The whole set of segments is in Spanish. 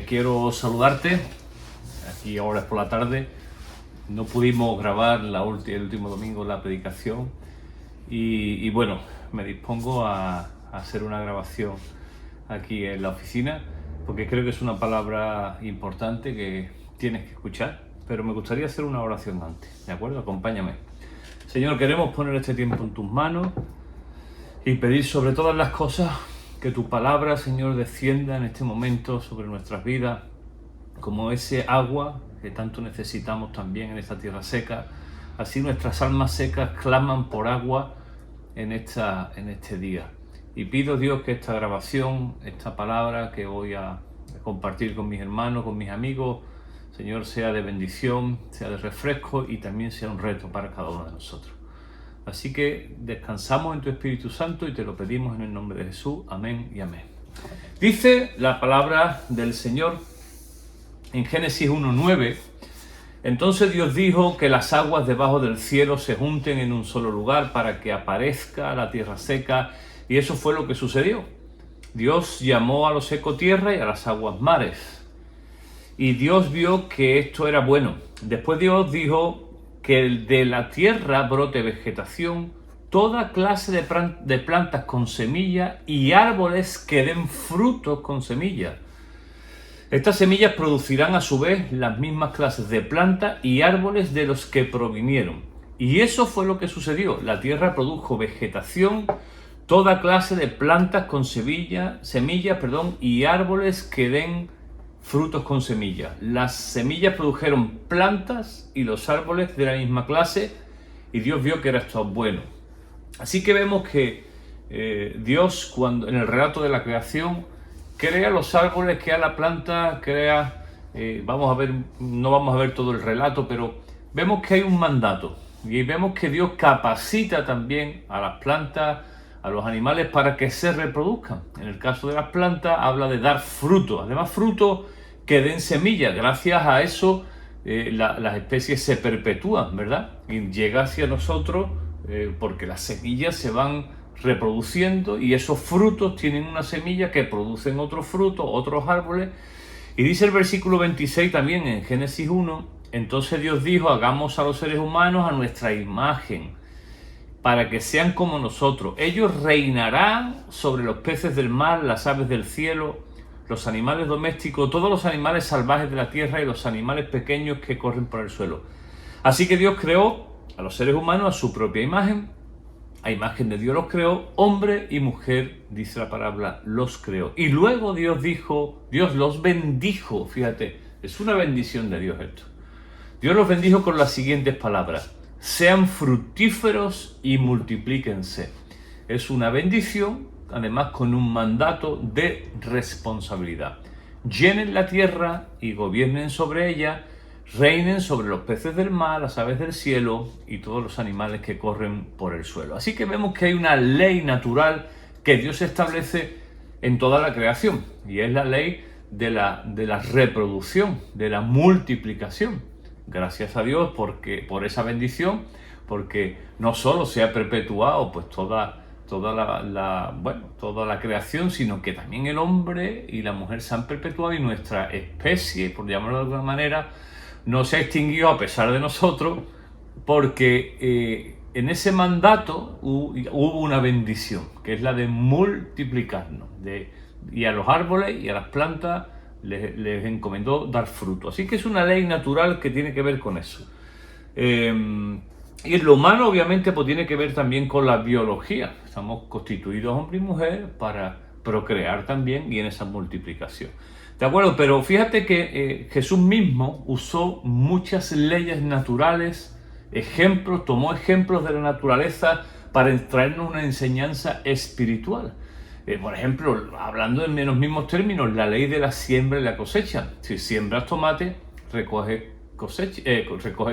Quiero saludarte. Aquí ahora es por la tarde. No pudimos grabar el último domingo la predicación y bueno, me dispongo a hacer una grabación aquí en la oficina porque creo que es una palabra importante que tienes que escuchar, pero me gustaría hacer una oración antes, ¿de acuerdo? Acompáñame. Señor, queremos poner este tiempo en tus manos y pedir sobre todas las cosas que tu palabra, Señor, descienda en este momento sobre nuestras vidas como ese agua que tanto necesitamos también en esta tierra seca. Así nuestras almas secas claman por agua en este día. Y pido, Dios, que esta grabación, esta palabra que voy a compartir con mis hermanos, con mis amigos, Señor, sea de bendición, sea de refresco y también sea un reto para cada uno de nosotros. Así que descansamos en tu Espíritu Santo y te lo pedimos en el nombre de Jesús. Amén y amén. Dice la palabra del Señor en Génesis 1:9. Entonces Dios dijo que las aguas debajo del cielo se junten en un solo lugar para que aparezca la tierra seca, y eso fue lo que sucedió. Dios llamó a lo seco tierra y a las aguas mares. Y Dios vio que esto era bueno. Después Dios dijo que de la tierra brote vegetación, toda clase de plantas con semilla y árboles que den frutos con semilla. Estas semillas producirán a su vez las mismas clases de plantas y árboles de los que provinieron. Y eso fue lo que sucedió. La tierra produjo vegetación, toda clase de plantas con semillas, y árboles que den frutos con semillas. Las semillas produjeron plantas y los árboles de la misma clase, y Dios vio que era esto bueno. Así que vemos que Dios, cuando en el relato de la creación, crea los árboles, crea la planta, no vamos a ver todo el relato, pero vemos que hay un mandato y vemos que Dios capacita también a las plantas, a los animales para que se reproduzcan. En el caso de las plantas habla de dar fruto, además fruto que den semillas. Gracias a eso las especies se perpetúan, ¿verdad? Y llega hacia nosotros porque las semillas se van reproduciendo y esos frutos tienen una semilla que producen otros frutos, otros árboles. Y dice el versículo 26 también en Génesis 1, entonces Dios dijo, hagamos a los seres humanos a nuestra imagen, para que sean como nosotros. Ellos reinarán sobre los peces del mar, las aves del cielo, los animales domésticos, todos los animales salvajes de la tierra y los animales pequeños que corren por el suelo. Así que Dios creó a los seres humanos a su propia imagen. A imagen de Dios los creó, hombre y mujer, dice la palabra, los creó. Y luego Dios los bendijo, fíjate, es una bendición de Dios esto. Dios los bendijo con las siguientes palabras: sean fructíferos y multiplíquense. Es una bendición, además con un mandato de responsabilidad. Llenen la tierra y gobiernen sobre ella, reinen sobre los peces del mar, las aves del cielo y todos los animales que corren por el suelo. Así que vemos que hay una ley natural que Dios establece en toda la creación, y es la ley de la reproducción, de la multiplicación. Gracias a Dios por esa bendición, porque no solo se ha perpetuado pues toda la creación, sino que también el hombre y la mujer se han perpetuado, y nuestra especie, por llamarlo de alguna manera, no se ha extinguido a pesar de nosotros, porque en ese mandato hubo una bendición, que es la de multiplicarnos, y a los árboles y a las plantas les encomendó dar fruto. Así que es una ley natural que tiene que ver con eso. Y lo humano obviamente pues tiene que ver también con la biología. Estamos constituidos hombre y mujer para procrear también y en esa multiplicación. ¿De acuerdo? Pero fíjate que Jesús mismo usó muchas leyes naturales, tomó ejemplos de la naturaleza para traernos una enseñanza espiritual. Por ejemplo, hablando en los mismos términos, la ley de la siembra y la cosecha. Si siembras tomate, recoges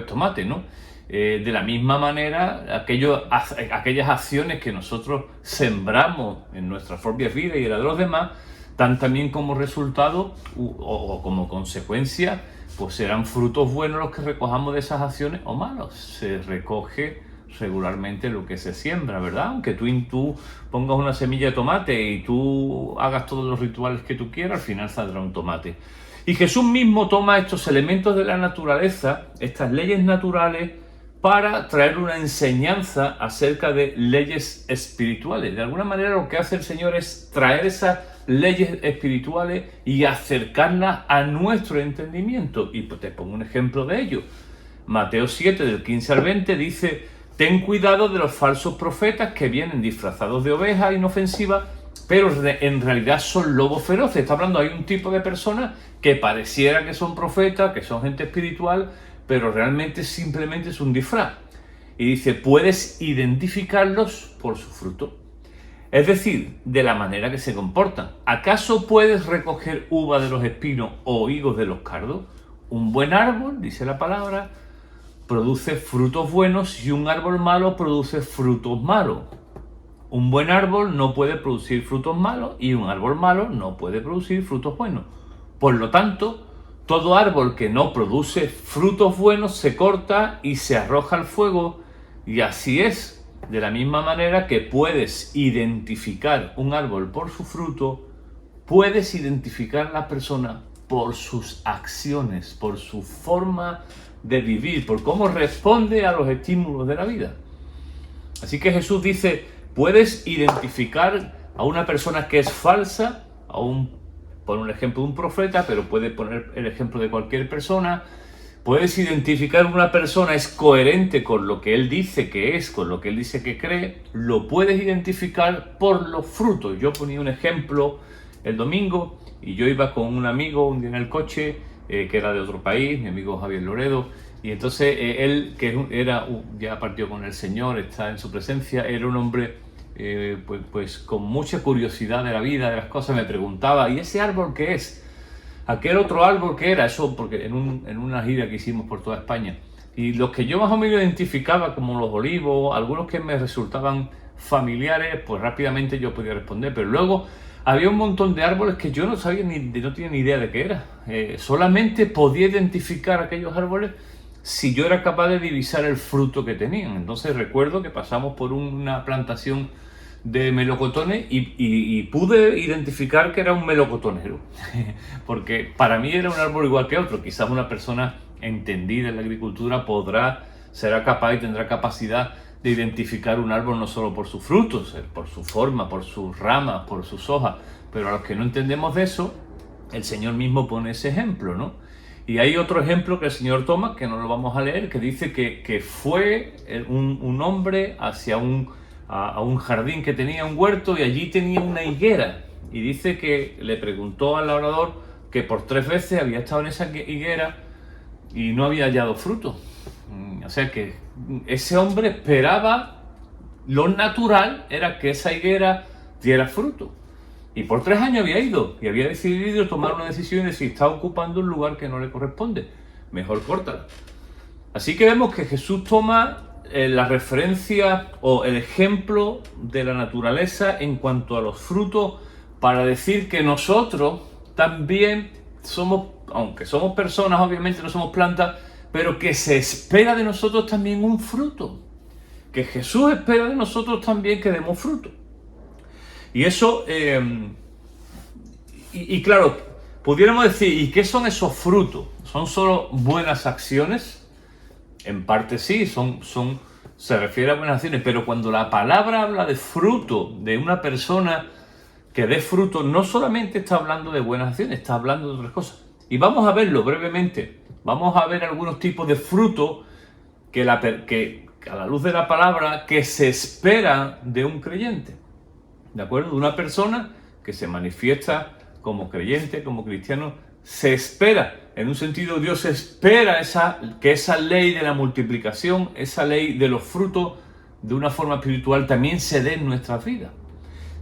tomate, ¿no? De la misma manera, aquellas acciones que nosotros sembramos en nuestras propias vidas y en la de los demás, dan también como resultado o como consecuencia, pues serán frutos buenos los que recojamos de esas acciones o malos. Se recoge regularmente lo que se siembra, ¿verdad? Aunque tú pongas una semilla de tomate y tú hagas todos los rituales que tú quieras, al final saldrá un tomate. Y Jesús mismo toma estos elementos de la naturaleza, estas leyes naturales, para traer una enseñanza acerca de leyes espirituales. De alguna manera lo que hace el Señor es traer esas leyes espirituales y acercarlas a nuestro entendimiento. Y pues te pongo un ejemplo de ello. Mateo 7, del 15 al 20, dice: ten cuidado de los falsos profetas que vienen disfrazados de ovejas inofensivas, pero en realidad son lobos feroces. Está hablando, hay un tipo de personas que pareciera que son profetas, que son gente espiritual, pero realmente simplemente es un disfraz. Y dice, puedes identificarlos por su fruto. Es decir, de la manera que se comportan. ¿Acaso puedes recoger uva de los espinos o higos de los cardos? Un buen árbol, dice la palabra, produce frutos buenos, y un árbol malo produce frutos malos. Un buen árbol no puede producir frutos malos y un árbol malo no puede producir frutos buenos. Por lo tanto, todo árbol que no produce frutos buenos se corta y se arroja al fuego, y así es. De la misma manera que puedes identificar un árbol por su fruto, puedes identificar a la persona por sus acciones, por su forma de vivir, por cómo responde a los estímulos de la vida. Así que Jesús dice, puedes identificar a una persona que es falsa, por un ejemplo de un profeta, pero puede poner el ejemplo de cualquier persona. Puedes identificar una persona es coherente con lo que él dice que es, con lo que él dice que cree, lo puedes identificar por los frutos. Yo ponía un ejemplo el domingo y yo iba con un amigo un día en el coche, que era de otro país, mi amigo Javier Loredo, y entonces él, que ya partió con el Señor, está en su presencia, era un hombre pues con mucha curiosidad de la vida, de las cosas, me preguntaba, ¿y ese árbol qué es? Aquel otro árbol que era, eso porque en una gira que hicimos por toda España, y los que yo más o menos identificaba como los olivos, algunos que me resultaban familiares, pues rápidamente yo podía responder, pero luego había un montón de árboles que yo no sabía no tenía ni idea de qué era. Solamente podía identificar aquellos árboles si yo era capaz de divisar el fruto que tenían. Entonces recuerdo que pasamos por una plantación de melocotones y pude identificar que era un melocotonero, porque para mí era un árbol igual que otro. Quizás una persona entendida en la agricultura será capaz y tendrá capacidad de identificar un árbol no solo por sus frutos, por su forma, por sus ramas, por sus hojas, pero a los que no entendemos de eso, el Señor mismo pone ese ejemplo, ¿no? Y hay otro ejemplo que el Señor toma, que no lo vamos a leer, que dice que fue un hombre hacia a un jardín que tenía un huerto y allí tenía una higuera. Y dice que le preguntó al labrador que por 3 veces había estado en esa higuera y no había hallado fruto. O sea que ese hombre esperaba, lo natural era que esa higuera diera fruto. Y por 3 años había ido y había decidido tomar una decisión de si está ocupando un lugar que no le corresponde. Mejor córtala. Así que vemos que Jesús toma la referencia o el ejemplo de la naturaleza en cuanto a los frutos para decir que nosotros también somos, aunque somos personas, obviamente no somos plantas, pero que se espera de nosotros también un fruto. Que Jesús espera de nosotros también que demos fruto. Y eso, claro, pudiéramos decir, ¿y qué son esos frutos? ¿Son solo buenas acciones? En parte sí, se refiere a buenas acciones, pero cuando la palabra habla de fruto, de una persona que dé fruto, no solamente está hablando de buenas acciones, está hablando de otras cosas. Y vamos a verlo brevemente. Vamos a ver algunos tipos de fruto que a la luz de la palabra que se espera de un creyente. ¿De acuerdo? De una persona que se manifiesta como creyente, como cristiano, se espera, en un sentido Dios espera que esa ley de la multiplicación, esa ley de los frutos de una forma espiritual también se dé en nuestras vidas.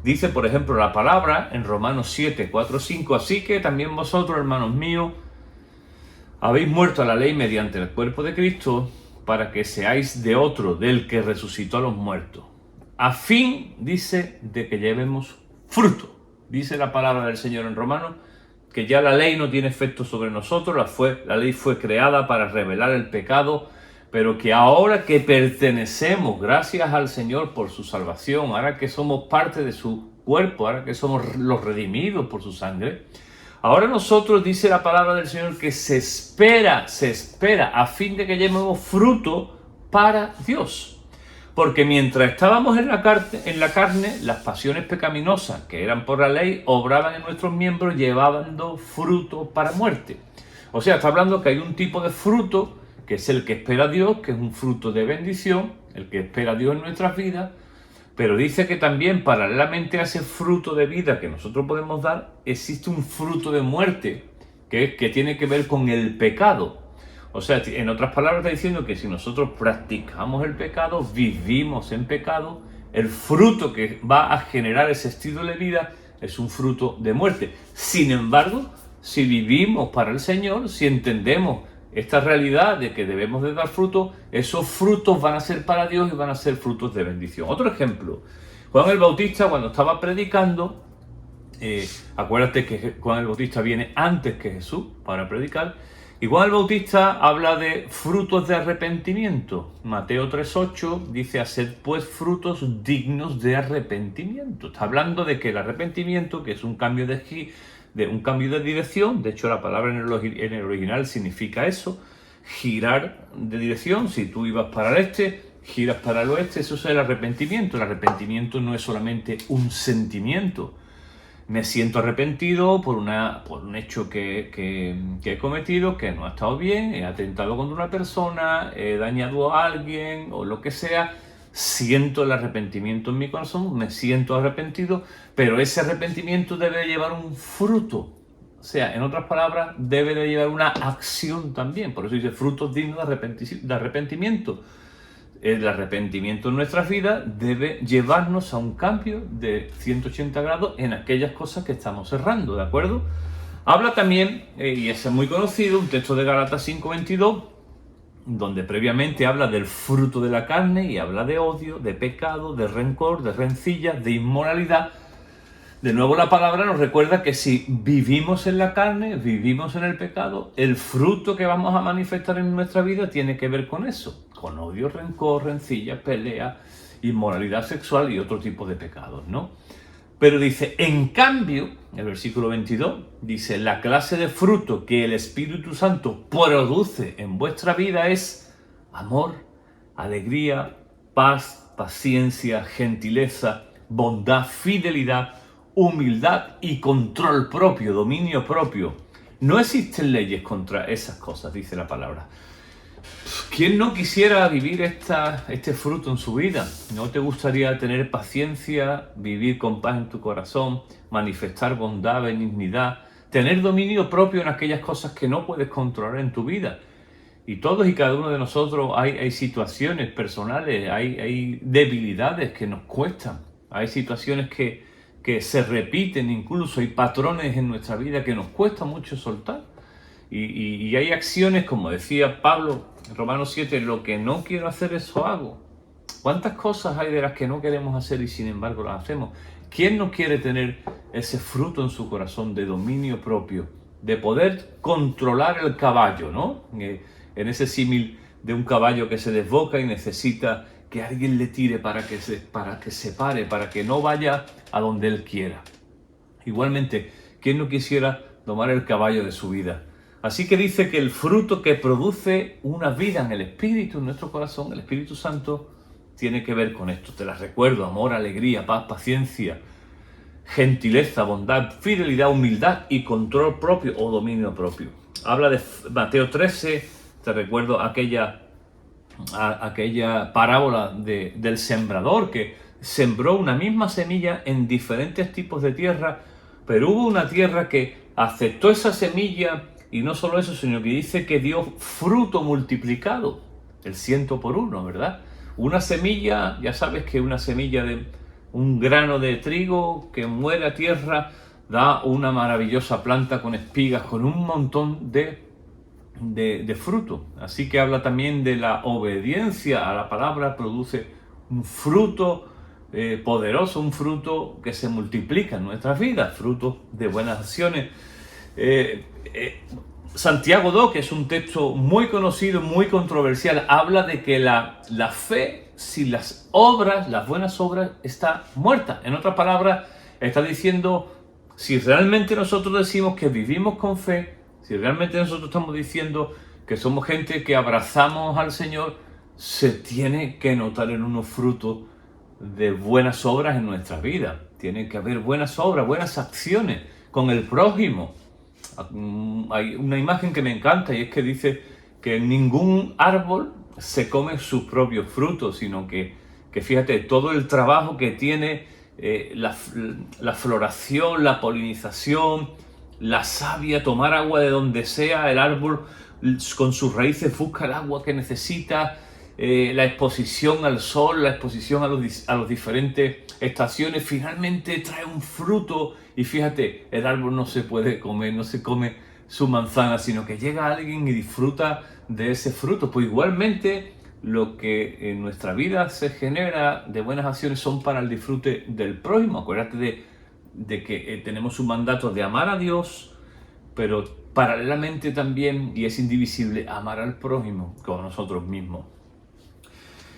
Dice, por ejemplo, la palabra en Romanos 7, 4, 5, así que también vosotros, hermanos míos, habéis muerto a la ley mediante el cuerpo de Cristo para que seáis de otro, del que resucitó a los muertos, a fin, dice, de que llevemos fruto. Dice la palabra del Señor en Romanos que ya la ley no tiene efecto sobre nosotros, la ley fue creada para revelar el pecado, pero que ahora que pertenecemos, gracias al Señor por su salvación, ahora que somos parte de su cuerpo, ahora que somos los redimidos por su sangre, ahora nosotros, dice la palabra del Señor, que se espera a fin de que llevemos fruto para Dios. Porque mientras estábamos en la carne, las pasiones pecaminosas que eran por la ley obraban en nuestros miembros llevando fruto para muerte. O sea, está hablando que hay un tipo de fruto que es el que espera Dios, que es un fruto de bendición, el que espera Dios en nuestras vidas, pero dice que también paralelamente a ese fruto de vida que nosotros podemos dar, existe un fruto de muerte que tiene que ver con el pecado. O sea, en otras palabras está diciendo que si nosotros practicamos el pecado, vivimos en pecado, el fruto que va a generar ese estilo de vida es un fruto de muerte. Sin embargo, si vivimos para el Señor, si entendemos esta realidad de que debemos de dar fruto, esos frutos van a ser para Dios y van a ser frutos de bendición. Otro ejemplo, Juan el Bautista cuando estaba predicando, acuérdate que Juan el Bautista viene antes que Jesús para predicar, y Juan el Bautista habla de frutos de arrepentimiento. Mateo 3:8 dice, haced pues frutos dignos de arrepentimiento. Está hablando de que el arrepentimiento, que es un cambio de dirección, de hecho la palabra en el original significa eso, girar de dirección. Si tú ibas para el este, giras para el oeste, eso es el arrepentimiento. El arrepentimiento no es solamente un sentimiento. Me siento arrepentido por un hecho que he cometido, que no ha estado bien, he atentado contra una persona, he dañado a alguien o lo que sea. Siento el arrepentimiento en mi corazón, me siento arrepentido, pero ese arrepentimiento debe llevar un fruto. O sea, en otras palabras, debe de llevar una acción también. Por eso dice frutos dignos de arrepentimiento. El arrepentimiento en nuestras vidas debe llevarnos a un cambio de 180 grados en aquellas cosas que estamos errando, ¿de acuerdo? Habla también, y ese es muy conocido, un texto de Gálatas 5:22, donde previamente habla del fruto de la carne y habla de odio, de pecado, de rencor, de rencillas, de inmoralidad. De nuevo la palabra nos recuerda que si vivimos en la carne, vivimos en el pecado, el fruto que vamos a manifestar en nuestra vida tiene que ver con eso, con odio, rencor, rencilla, pelea, inmoralidad sexual y otro tipo de pecados, ¿no? Pero dice, en cambio, el versículo 22, dice, la clase de fruto que el Espíritu Santo produce en vuestra vida es amor, alegría, paz, paciencia, gentileza, bondad, fidelidad, humildad y control propio, dominio propio. No existen leyes contra esas cosas, dice la palabra. ¿Quién no quisiera vivir este fruto en su vida? ¿No te gustaría tener paciencia, vivir con paz en tu corazón, manifestar bondad, benignidad, tener dominio propio en aquellas cosas que no puedes controlar en tu vida? Y todos y cada uno de nosotros hay situaciones personales, hay debilidades que nos cuestan, hay situaciones que se repiten, incluso hay patrones en nuestra vida que nos cuesta mucho soltar. Y hay acciones, como decía Pablo en Romanos 7, lo que no quiero hacer, eso hago. ¿Cuántas cosas hay de las que no queremos hacer y sin embargo las hacemos? ¿Quién no quiere tener ese fruto en su corazón de dominio propio? De poder controlar el caballo, ¿no? En ese símil de un caballo que se desboca y necesita que alguien le tire para que se pare, para que no vaya a donde él quiera. Igualmente, ¿quién no quisiera domar el caballo de su vida? Así que dice que el fruto que produce una vida en el Espíritu, en nuestro corazón, el Espíritu Santo, tiene que ver con esto. Te las recuerdo: amor, alegría, paz, paciencia, gentileza, bondad, fidelidad, humildad y control propio o dominio propio. Habla de Mateo 13, te recuerdo aquella parábola del sembrador que sembró una misma semilla en diferentes tipos de tierra, pero hubo una tierra que aceptó esa semilla. Y no solo eso, sino que dice que dio fruto multiplicado, el 100 por 1, ¿verdad? Una semilla, ya sabes que una semilla de un grano de trigo que muere a tierra da una maravillosa planta con espigas, con un montón de fruto. Así que habla también de la obediencia a la palabra, produce un fruto poderoso, un fruto que se multiplica en nuestras vidas, fruto de buenas acciones. Santiago 2, que es un texto muy conocido, muy controversial, habla de que la fe, si las obras, las buenas obras, está muerta. En otras palabras, está diciendo, si realmente nosotros decimos que vivimos con fe, si realmente nosotros estamos diciendo que somos gente que abrazamos al Señor, se tiene que notar en unos frutos de buenas obras en nuestra vida. Tiene que haber buenas obras, buenas acciones con el prójimo. Hay una imagen que me encanta y es que dice que ningún árbol se come sus propios frutos, sino que fíjate, todo el trabajo que tiene la floración, la polinización, la savia, tomar agua de donde sea, el árbol con sus raíces busca el agua que necesita, la exposición al sol, la exposición a los diferentes estaciones, finalmente trae un fruto y fíjate, el árbol no se puede comer, no se come su manzana, sino que llega alguien y disfruta de ese fruto. Pues igualmente lo que en nuestra vida se genera de buenas acciones son para el disfrute del prójimo. Acuérdate de que tenemos un mandato de amar a Dios, pero paralelamente también, y es indivisible, amar al prójimo como nosotros mismos.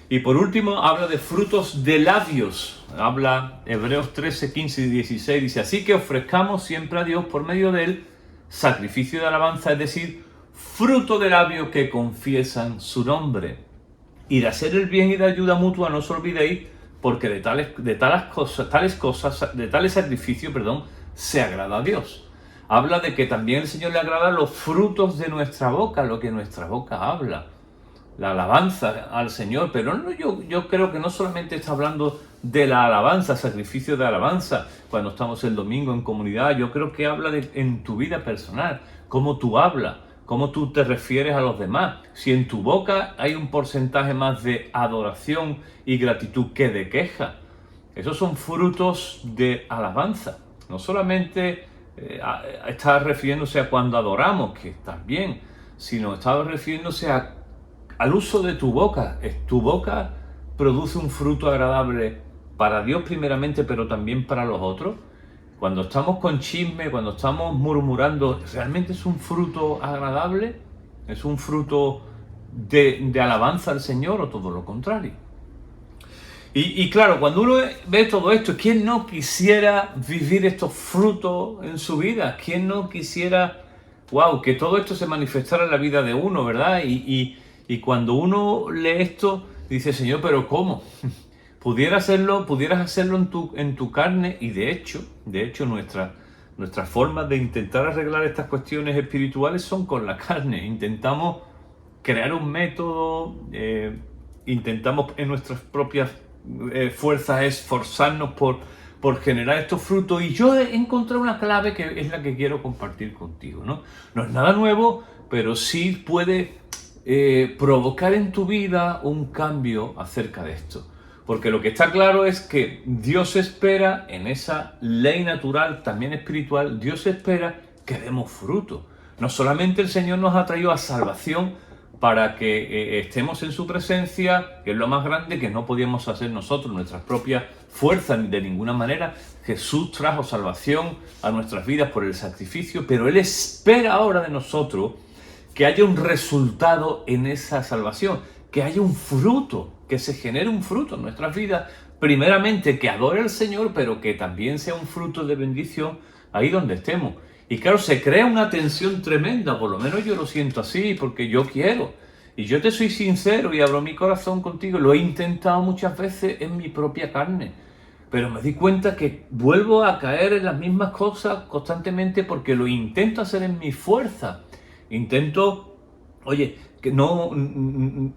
Y por último, habla de frutos de labios. Habla Hebreos 13, 15 y 16. Dice, así que ofrezcamos siempre a Dios por medio de él sacrificio de alabanza, es decir, fruto de labios que confiesan su nombre. Y de hacer el bien y de ayuda mutua no os olvidéis, porque de tales sacrificios, se agrada a Dios. Habla de que también el Señor le agrada los frutos de nuestra boca, lo que nuestra boca habla. La alabanza al Señor, pero no, yo creo que no solamente está hablando de la alabanza, sacrificio de alabanza, cuando estamos el domingo en comunidad, yo creo que habla en tu vida personal, cómo tú hablas, cómo tú te refieres a los demás. Si en tu boca hay un porcentaje más de adoración y gratitud que de queja, esos son frutos de alabanza. No solamente está refiriéndose a cuando adoramos, que también, sino está refiriéndose al uso de tu boca. Tu boca produce un fruto agradable para Dios primeramente, pero también para los otros. Cuando estamos con chisme, cuando estamos murmurando, ¿realmente es un fruto agradable? ¿Es un fruto de alabanza al Señor o todo lo contrario? Y claro, cuando uno ve todo esto, ¿quién no quisiera vivir estos frutos en su vida? ¿Quién no quisiera, que todo esto se manifestara en la vida de uno, ¿verdad? Y cuando uno lee esto, dice, Señor, ¿pero cómo? Pudieras hacerlo en tu carne, y de hecho nuestra forma de intentar arreglar estas cuestiones espirituales son con la carne. Intentamos crear un método, intentamos en nuestras propias fuerzas esforzarnos por generar estos frutos, y yo he encontrado una clave que es la que quiero compartir contigo, ¿no? No es nada nuevo, pero sí puede provocar en tu vida un cambio acerca de esto. Porque lo que está claro es que Dios espera, en esa ley natural, también espiritual, Dios espera que demos fruto. No solamente el Señor nos ha traído a salvación para que estemos en su presencia, que es lo más grande, que no podíamos hacer nosotros, nuestras propias fuerzas, de ninguna manera. Jesús trajo salvación a nuestras vidas por el sacrificio, pero Él espera ahora de nosotros que haya un resultado en esa salvación, que haya un fruto, que se genere un fruto en nuestras vidas, primeramente que adore al Señor, pero que también sea un fruto de bendición ahí donde estemos. Y claro, se crea una tensión tremenda, por lo menos yo lo siento así, porque yo quiero. Y yo te soy sincero y abro mi corazón contigo, lo he intentado muchas veces en mi propia carne, pero me di cuenta que vuelvo a caer en las mismas cosas constantemente porque lo intento hacer en mi fuerza. Intento, que no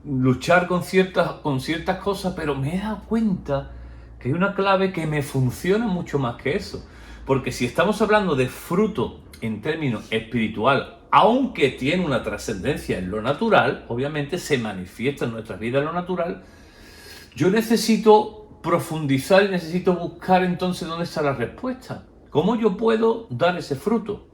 luchar con ciertas cosas, pero me he dado cuenta que hay una clave que me funciona mucho más que eso. Porque si estamos hablando de fruto en términos espiritual, aunque tiene una trascendencia en lo natural, obviamente se manifiesta en nuestra vida en lo natural, yo necesito profundizar y necesito buscar entonces dónde está la respuesta. ¿Cómo yo puedo dar ese fruto?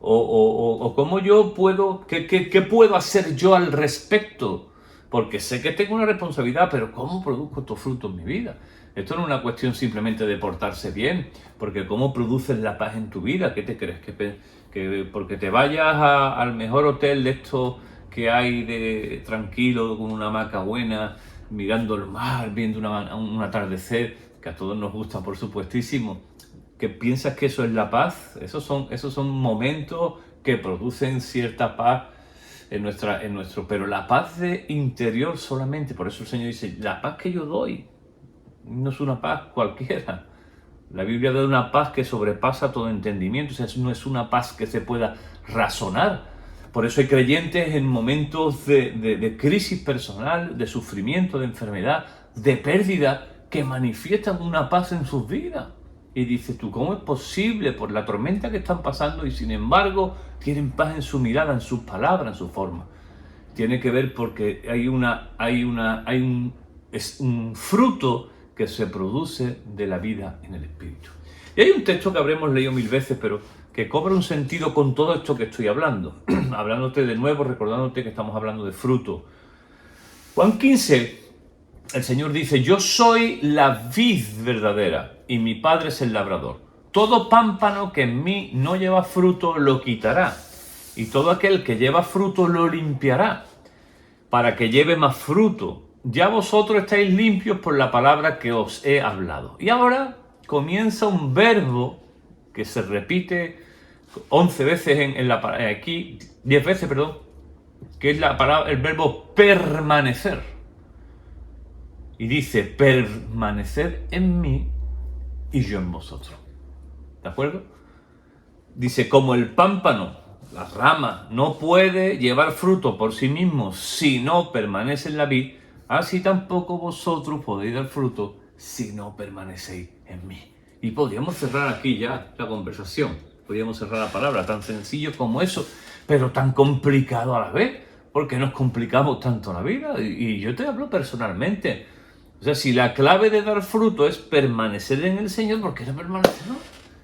O cómo yo puedo, ¿qué puedo hacer yo al respecto? Porque sé que tengo una responsabilidad, pero ¿cómo produzco estos frutos en mi vida? Esto no es una cuestión simplemente de portarse bien, porque ¿cómo produces la paz en tu vida? ¿Qué te crees? ¿Que porque te vayas al mejor hotel de estos que hay de tranquilo, con una hamaca buena, mirando el mar, viendo un atardecer, que a todos nos gusta, por supuestísimo, que piensas que eso es la paz? Esos son momentos que producen cierta paz pero la paz de interior solamente. Por eso el Señor dice, la paz que yo doy no es una paz cualquiera. La Biblia da una paz que sobrepasa todo entendimiento, o sea, no es una paz que se pueda razonar. Por eso hay creyentes en momentos de crisis personal, de sufrimiento, de enfermedad, de pérdida, que manifiestan una paz en sus vidas. Y dices tú, ¿cómo es posible por la tormenta que están pasando y sin embargo tienen paz en su mirada, en sus palabras, en su forma? Tiene que ver porque es un fruto que se produce de la vida en el Espíritu. Y hay un texto que habremos leído 1000 veces, pero que cobra un sentido con todo esto que estoy hablando. Hablándote de nuevo, recordándote que estamos hablando de fruto. Juan 15, el Señor dice, yo soy la vid verdadera y mi Padre es el labrador. Todo pámpano que en mí no lleva fruto lo quitará, y todo aquel que lleva fruto lo limpiará, para que lleve más fruto. Ya vosotros estáis limpios por la palabra que os he hablado. Y ahora comienza un verbo que se repite 11 veces aquí, 10 veces, perdón, que es el verbo permanecer. Y dice, permanecer en mí y yo en vosotros. ¿De acuerdo? Dice, como el pámpano, la rama, no puede llevar fruto por sí mismo si no permanece en la vid, así tampoco vosotros podéis dar fruto si no permanecéis en mí. Y podríamos cerrar aquí ya la conversación, podríamos cerrar la palabra, tan sencillo como eso, pero tan complicado a la vez. ¿Por qué nos complicamos tanto la vida? Y yo te hablo personalmente. O sea, si la clave de dar fruto es permanecer en el Señor, ¿por qué no permanecemos?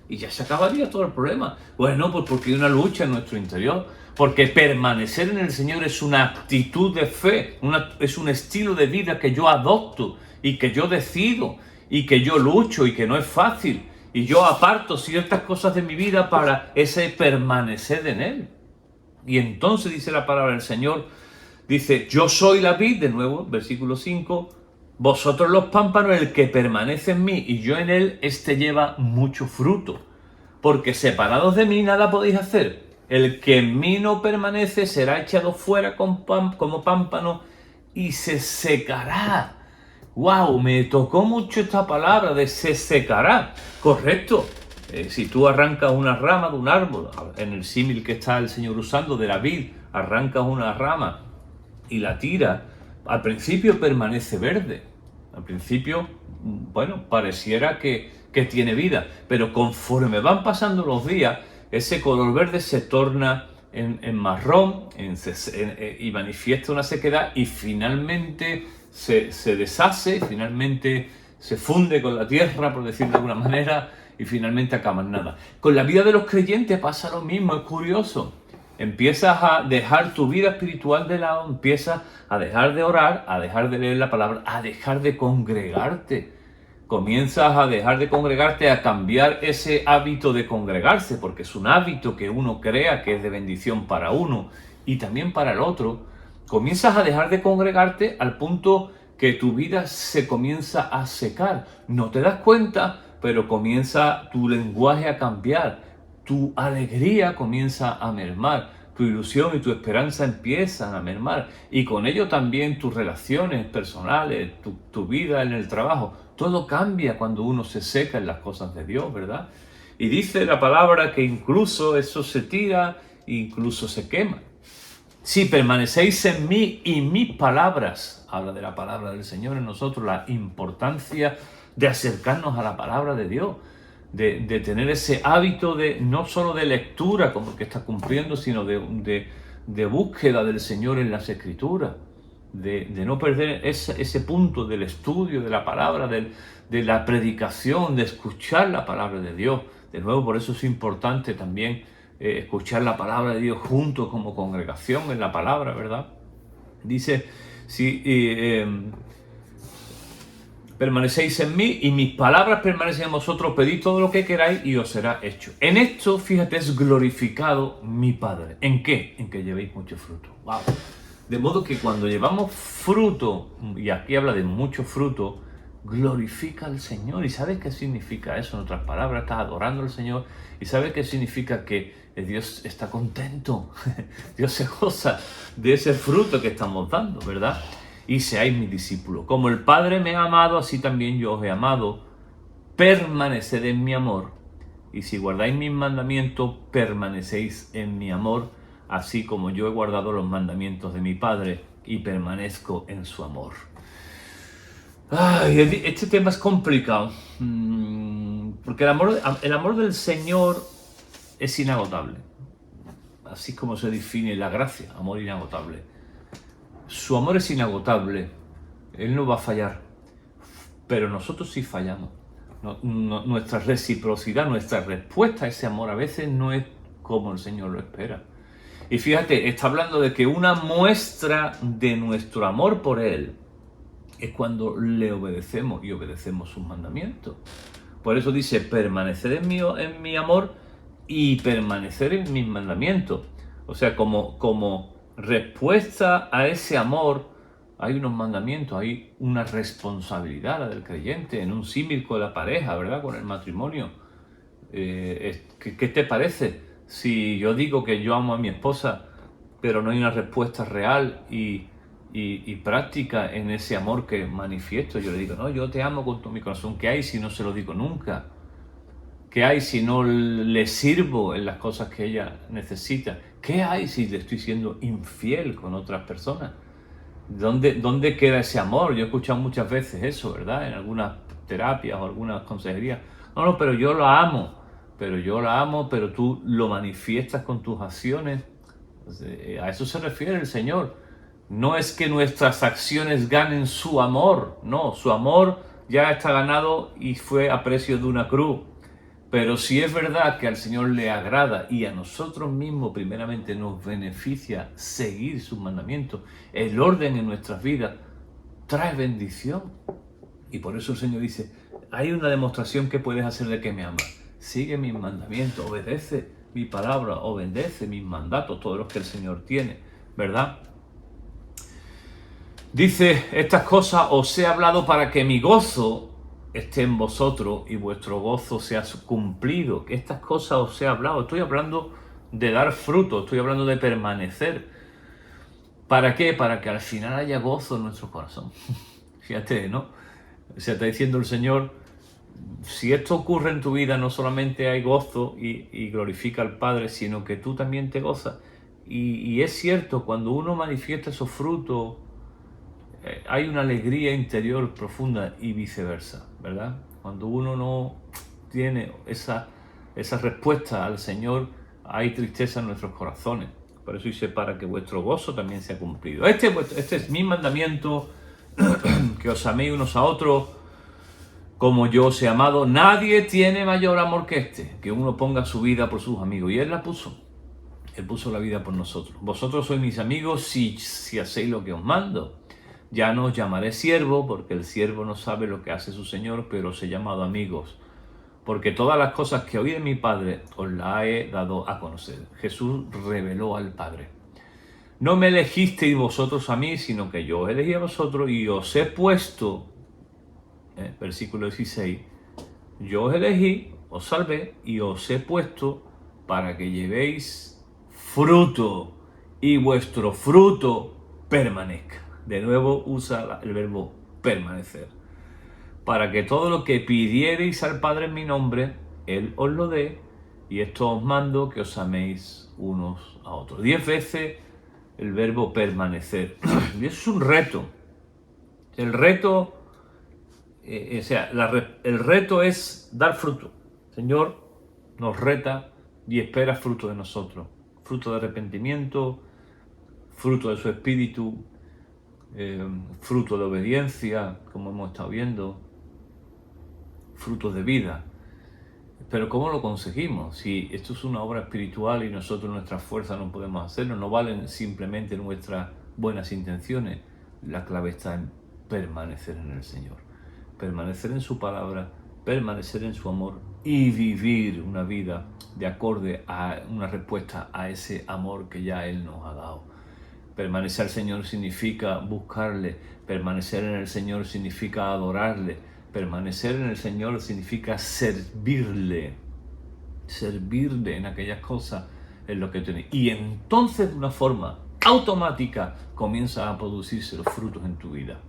Y ya se acabaría todo el problema. Bueno, pues porque hay una lucha en nuestro interior. Porque permanecer en el Señor es una actitud de fe, es un estilo de vida que yo adopto y que yo decido y que yo lucho y que no es fácil. Y yo aparto ciertas cosas de mi vida para ese permanecer en Él. Y entonces dice la palabra del Señor, dice, yo soy la vid, de nuevo, versículo 5, vosotros los pámpanos, el que permanece en mí y yo en él, este lleva mucho fruto. Porque separados de mí nada podéis hacer. El que en mí no permanece será echado fuera como pámpano y se secará. ¡Wow! Me tocó mucho esta palabra de se secará. Correcto. Si tú arrancas una rama de un árbol, en el símil que está el Señor usando de la vid, arrancas una rama y la tiras, al principio permanece verde. Al principio, bueno, pareciera que tiene vida, pero conforme van pasando los días, ese color verde se torna en marrón y manifiesta una sequedad y finalmente se deshace, finalmente se funde con la tierra, por decirlo de alguna manera, y finalmente acaba en nada. Con la vida de los creyentes pasa lo mismo, es curioso. Empiezas a dejar tu vida espiritual de lado, empiezas a dejar de orar, a dejar de leer la palabra, a dejar de congregarte. Comienzas a dejar de congregarte, a cambiar ese hábito de congregarse, porque es un hábito que uno crea que es de bendición para uno y también para el otro. Comienzas a dejar de congregarte al punto que tu vida se comienza a secar. No te das cuenta, pero comienza tu lenguaje a cambiar. Tu alegría comienza a mermar, tu ilusión y tu esperanza empiezan a mermar, y con ello también tus relaciones personales, tu vida en el trabajo. Todo cambia cuando uno se seca en las cosas de Dios, ¿verdad? Y dice la palabra que incluso eso se tira, incluso se quema. Si permanecéis en mí y mis palabras, habla de la palabra del Señor en nosotros, la importancia de acercarnos a la palabra de Dios. De tener ese hábito de no solo de lectura como el que está cumpliendo, sino de búsqueda del Señor en las Escrituras, de no perder ese punto del estudio de la palabra, de la predicación, de escuchar la palabra de Dios. De nuevo, por eso es importante también escuchar la palabra de Dios juntos como congregación en la palabra, ¿verdad? Dice, permanecéis en mí y mis palabras permanecen en vosotros, pedid todo lo que queráis y os será hecho. En esto, fíjate, es glorificado mi Padre. ¿En qué? En que llevéis mucho fruto. ¡Wow! De modo que cuando llevamos fruto, y aquí habla de mucho fruto, glorifica al Señor. ¿Y sabes qué significa eso? En otras palabras, estás adorando al Señor. ¿Y sabes qué significa? Que Dios está contento. Dios se goza de ese fruto que estamos dando, ¿verdad? Y seáis mis discípulos. Como el Padre me ha amado, así también yo os he amado. Permaneced en mi amor. Y si guardáis mis mandamientos, permanecéis en mi amor, así como yo he guardado los mandamientos de mi Padre y permanezco en su amor. Ay, este tema es complicado, porque el amor del Señor es inagotable, así como se define la gracia, amor inagotable. Su amor es inagotable, Él no va a fallar, pero nosotros sí fallamos. Nuestra reciprocidad, nuestra respuesta a ese amor a veces no es como el Señor lo espera. Y fíjate, está hablando de que una muestra de nuestro amor por Él es cuando le obedecemos y obedecemos sus mandamientos. Por eso dice, permanecer en mi amor y permanecer en mis mandamientos. O sea, como respuesta a ese amor, hay unos mandamientos, hay una responsabilidad, la del creyente, en un símil con la pareja, ¿verdad? Con el matrimonio. ¿Qué te parece si yo digo que yo amo a mi esposa, pero no hay una respuesta real y práctica en ese amor que manifiesto? Yo le digo, no, yo te amo con todo mi corazón. ¿Qué hay si no se lo digo nunca? ¿Qué hay si no le sirvo en las cosas que ella necesita? ¿Qué hay si le estoy siendo infiel con otras personas? ¿Dónde queda ese amor? Yo he escuchado muchas veces eso, ¿verdad? En algunas terapias o algunas consejerías. No, pero yo la amo. Pero tú lo manifiestas con tus acciones. A eso se refiere el Señor. No es que nuestras acciones ganen su amor. No, su amor ya está ganado y fue a precio de una cruz. Pero si es verdad que al Señor le agrada y a nosotros mismos primeramente nos beneficia seguir sus mandamientos, el orden en nuestras vidas trae bendición. Y por eso el Señor dice, hay una demostración que puedes hacer de que me amas. Sigue mis mandamientos, obedece mi palabra, obedece mis mandatos, todos los que el Señor tiene, ¿verdad? Dice, estas cosas os he hablado para que mi gozo esté en vosotros y vuestro gozo sea cumplido. Que estas cosas os he hablado. Estoy hablando de dar fruto, estoy hablando de permanecer. ¿Para qué? Para que al final haya gozo en nuestro corazón. Fíjate, ¿no? Se está diciendo el Señor, si esto ocurre en tu vida, no solamente hay gozo y glorifica al Padre, sino que tú también te gozas. Y es cierto, cuando uno manifiesta esos frutos, hay una alegría interior profunda y viceversa, ¿verdad? Cuando uno no tiene esa respuesta al Señor, hay tristeza en nuestros corazones. Por eso dice, para que vuestro gozo también sea cumplido. Este es mi mandamiento, que os améis unos a otros como yo os he amado. Nadie tiene mayor amor que este, que uno ponga su vida por sus amigos. Y Él la puso. Él puso la vida por nosotros. Vosotros sois mis amigos si hacéis lo que os mando. Ya no os llamaré siervo, porque el siervo no sabe lo que hace su Señor, pero os he llamado amigos, porque todas las cosas que oí de mi Padre os las he dado a conocer. Jesús reveló al Padre. No me elegisteis vosotros a mí, sino que yo os elegí a vosotros y os he puesto, versículo 16, yo os elegí, os salvé y os he puesto para que llevéis fruto y vuestro fruto permanezca. De nuevo usa el verbo permanecer. Para que todo lo que pidiereis al Padre en mi nombre, Él os lo dé, y esto os mando, que os améis unos a otros. 10 veces el verbo permanecer. Y eso es un reto. El reto, el reto es dar fruto. El Señor nos reta y espera fruto de nosotros. Fruto de arrepentimiento, fruto de su espíritu, fruto de obediencia, como hemos estado viendo, frutos de vida. Pero ¿cómo lo conseguimos? Si esto es una obra espiritual y nosotros nuestras fuerzas no podemos hacerlo, no valen simplemente nuestras buenas intenciones. La clave está en permanecer en el Señor. permanecer en su palabra, permanecer en su amor y vivir una vida de acorde a una respuesta a ese amor que ya Él nos ha dado. Permanecer al Señor significa buscarle, permanecer en el Señor significa adorarle, permanecer en el Señor significa servirle en aquellas cosas en lo que tiene. Y entonces de una forma automática comienzan a producirse los frutos en tu vida.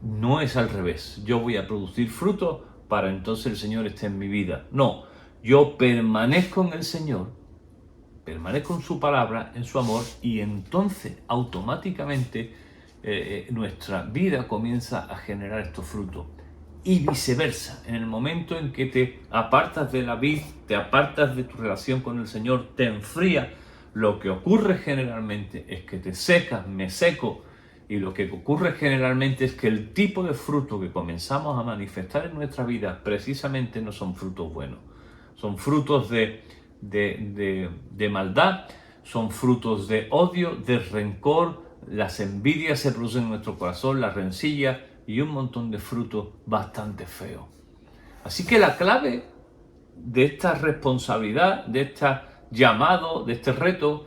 No es al revés, yo voy a producir frutos para entonces el Señor esté en mi vida. No, yo permanezco en el Señor, permanezco en su palabra, en su amor, y entonces automáticamente nuestra vida comienza a generar estos frutos. Y viceversa, en el momento en que te apartas de la vid, te apartas de tu relación con el Señor, te enfrías, lo que ocurre generalmente es que te secas, me seco, y lo que ocurre generalmente es que el tipo de fruto que comenzamos a manifestar en nuestra vida precisamente no son frutos buenos. Son frutos de maldad, son frutos de odio, de rencor, las envidias se producen en nuestro corazón, las rencillas y un montón de frutos bastante feos. Así que la clave de esta responsabilidad, de este llamado, de este reto,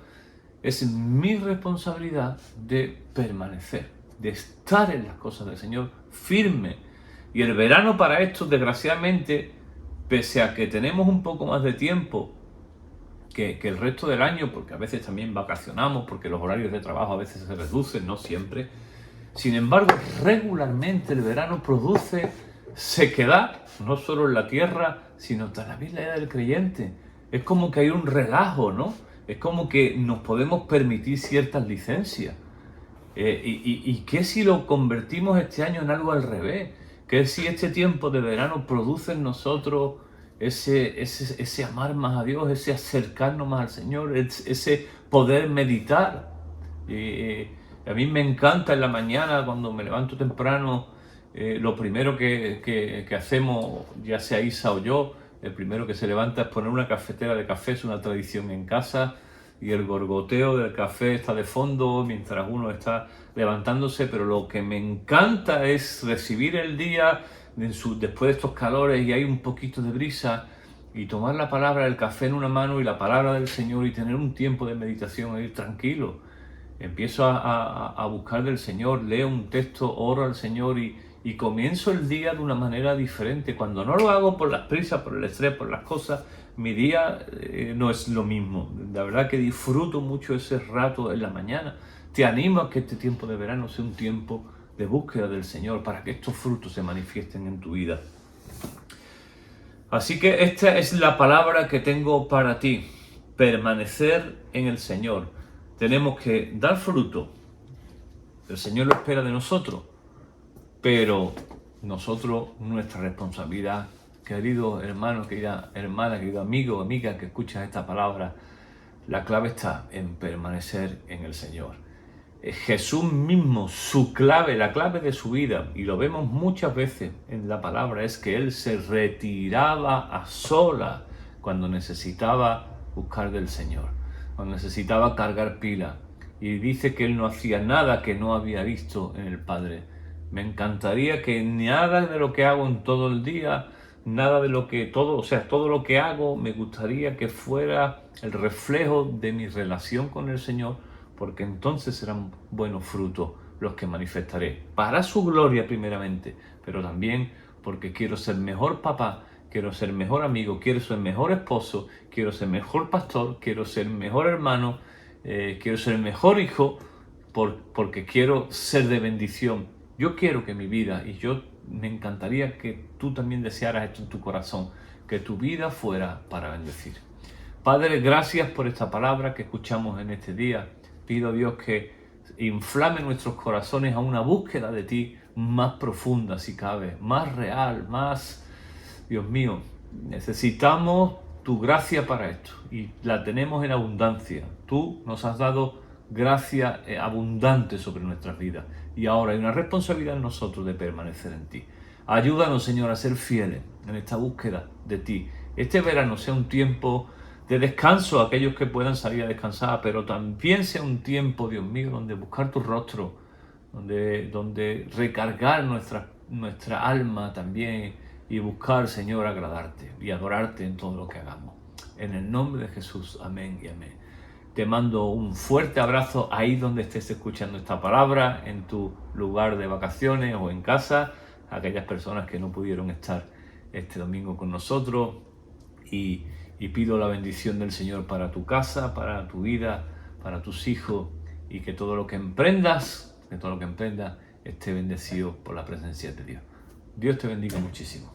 es mi responsabilidad de permanecer, de estar en las cosas del Señor firme. Y el verano para esto, desgraciadamente, pese a que tenemos un poco más de tiempo que el resto del año, porque a veces también vacacionamos, porque los horarios de trabajo a veces se reducen, no siempre. Sin embargo, regularmente el verano produce sequedad, no solo en la tierra, sino también en la vida del creyente. Es como que hay un relajo, ¿no? Es como que nos podemos permitir ciertas licencias. ¿Y qué si lo convertimos este año en algo al revés? ¿Qué si este tiempo de verano produce en nosotros ese amar más a Dios, ese acercarnos más al Señor, ese poder meditar? A mí me encanta en la mañana, cuando me levanto temprano, lo primero que hacemos, ya sea Isa o yo, el primero que se levanta es poner una cafetera de café, es una tradición en casa, y el gorgoteo del café está de fondo mientras uno está levantándose, pero lo que me encanta es recibir el día después de estos calores y hay un poquito de brisa, y tomar la palabra del café en una mano y la palabra del Señor y tener un tiempo de meditación, ir tranquilo. Empiezo a buscar del Señor, leo un texto, oro al Señor y comienzo el día de una manera diferente. Cuando no lo hago por las prisas, por el estrés, por las cosas, mi día no es lo mismo. La verdad que disfruto mucho ese rato en la mañana. Te animo a que este tiempo de verano sea un tiempo de búsqueda del Señor para que estos frutos se manifiesten en tu vida. Así que esta es la palabra que tengo para ti: permanecer en el Señor. Tenemos que dar fruto. El Señor lo espera de nosotros, pero nosotros, nuestra responsabilidad, querido hermano, querida hermana, querido amigo, amiga que escuchas esta palabra, la clave está en permanecer en el Señor. Jesús mismo, su clave, la clave de su vida, y lo vemos muchas veces en la palabra, es que Él se retiraba a solas cuando necesitaba buscar del Señor, cuando necesitaba cargar pila, y dice que Él no hacía nada que no había visto en el Padre. Me encantaría que nada de lo que hago en todo el día, todo lo que hago, me gustaría que fuera el reflejo de mi relación con el Señor, porque entonces serán buenos frutos los que manifestaré, para su gloria primeramente, pero también porque quiero ser mejor papá, quiero ser mejor amigo, quiero ser mejor esposo, quiero ser mejor pastor, quiero ser mejor hermano, quiero ser mejor hijo, porque quiero ser de bendición. Yo quiero que mi vida, y me encantaría que tú también desearas esto en tu corazón, que tu vida fuera para bendecir. Padre, gracias por esta palabra que escuchamos en este día. Pido a Dios que inflame nuestros corazones a una búsqueda de ti más profunda, si cabe, más real, más... Dios mío, necesitamos tu gracia para esto y la tenemos en abundancia. Tú nos has dado gracia abundante sobre nuestras vidas y ahora hay una responsabilidad en nosotros de permanecer en ti. Ayúdanos, Señor, a ser fieles en esta búsqueda de ti. Este verano sea un tiempo de descanso a aquellos que puedan salir a descansar, pero también sea un tiempo, Dios mío, donde buscar tu rostro, donde recargar nuestra alma también y buscar, Señor, agradarte y adorarte en todo lo que hagamos. En el nombre de Jesús, amén y amén. Te mando un fuerte abrazo ahí donde estés escuchando esta palabra, en tu lugar de vacaciones o en casa, a aquellas personas que no pudieron estar este domingo con nosotros, y pido la bendición del Señor para tu casa, para tu vida, para tus hijos, y que todo lo que emprendas, esté bendecido por la presencia de Dios. Dios te bendiga muchísimo.